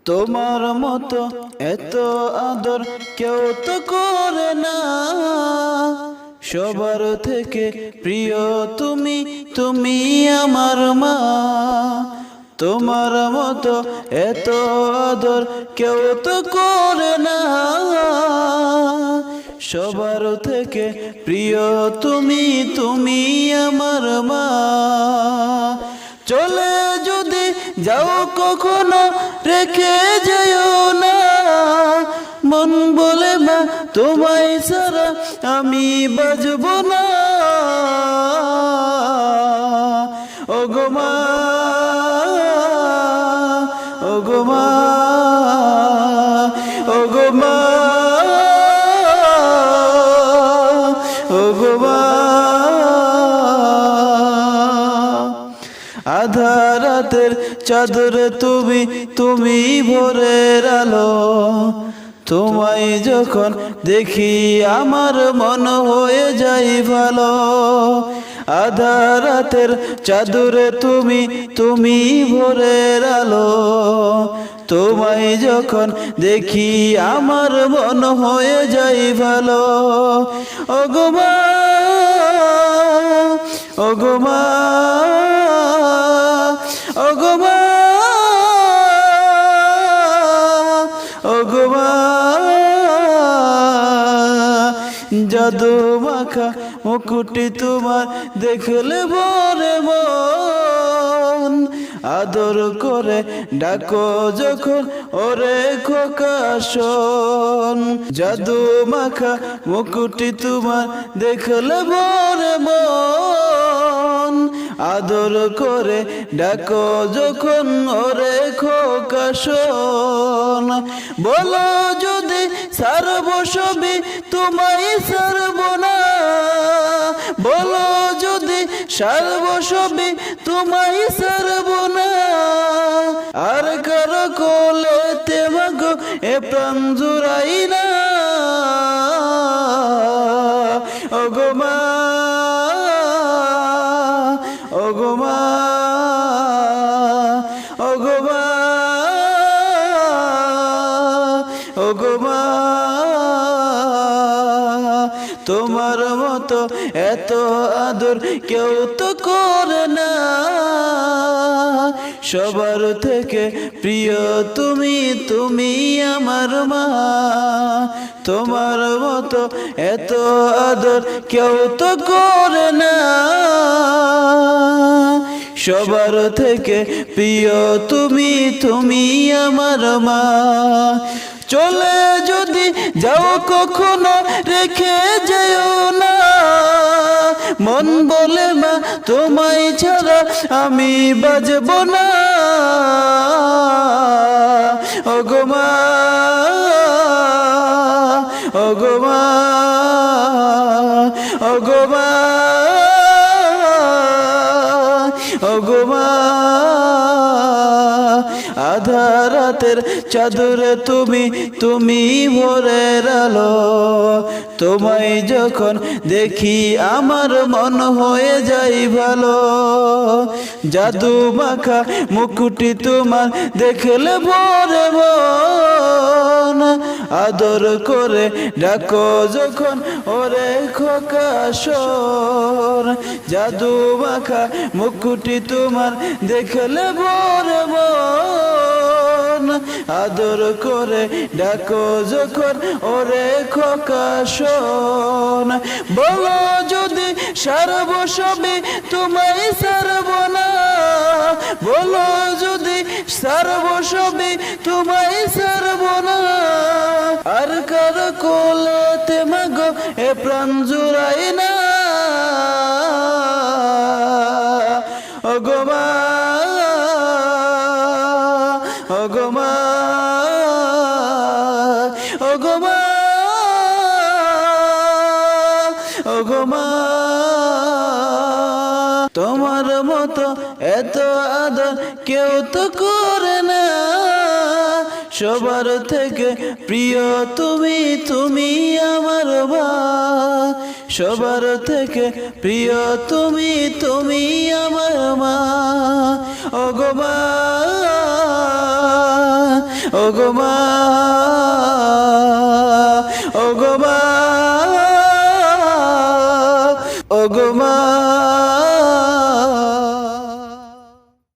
তোমার মতো এত আদর কেউ তো করে না, সবার থেকে প্রিয় তুমি, তুমি আমার মা। তোমার মতো এত আদর কেউ তো করে না, সবার থেকে প্রিয় তুমি, তুমি আমার মা। চলে যদি যাও কখনো রেখে যেও না, মন বলে মা তোমায় ছাড়া আমি বাজব না। ওগো মা, ওগো মা, ওগো মা, ওগো মা। আধা রাতের চাদরে তুমি, তুমি ভোরের আলো। তোমায় যখন দেখি আমার মন হয়ে যায় ভালো। আধা রাতের চাদরে তুমি, তুমি ভোরের আলো। তোমায় যখন দেখি আমার মন হয়ে যায় ভালো। ওগো মা, ওগো মা, ওগো মা, ওগো মা। জাদু মাখা মুকুটি তোমার দেখলে ভরে মন, আদর করে ডাকো যখন ওরে খোকা শোন। জাদু মাখা মুকুটি তোমার দেখলে ভরে মন, আদর করে ডাকো যখন ওরে খোকা শোন। বলো যদি সারব সবই তোমায় ছাড়ব না, বলো যদি সারব সবই তোমায় ছাড়ব না। আর কারো কোলেতে মাগো এ প্রাণ জুড়াই না। ওগো মা, ওগো মা, ওগো মা, ওগো মা। তোমার মতো এত আদর কেউ তো করে না, সবার থেকে প্রিয় তুমি, তুমি আমার মা। তোমার মতো এত আদর কেউ তো করে না, সবার থেকে প্রিয় তুমি, তুমি আমার মা। চলে যদি যাও কখনো রেখে যেও না, মন বলে মা তোমায় ছাড়া আমি বাজব না। ওগো মা, ওগো মা, ওগো মা, ওগো মা। আধা রাতের চাদরে তুমি, তুমি ভোরের আলো। তোমায় যখন দেখি আমার মন হয়ে যায় ভালো। জাদু মাখা মুকুটি তোমার দেখলে ভরে মন, আদর করে ডাকো যখন ওরে খোকা শোন। জাদু মাখা মুকুটি তোমার দেখলে ভরে মন, আদর করে ডাকো যখন ওরে খোকা শোন। বলো যদি সারব সবই তোমায় ছাড়ব না, বলো যদি সারব সবই তোমায় ছাড়ব না। আর কার কোলেতে মাগো এ প্রাণ জুড়াই না। ওগো মা, ওগো মা, ওগো মা, ওগো মা। তোমার মতো এত আদর কেউ তো করে না, সবার থেকে প্রিয় তুমি, তুমি আমার মা। সবার থেকে প্রিয় তুমি, তুমি আমার মা। ওগো মা, ওগো মা ওগো মা ওগো মা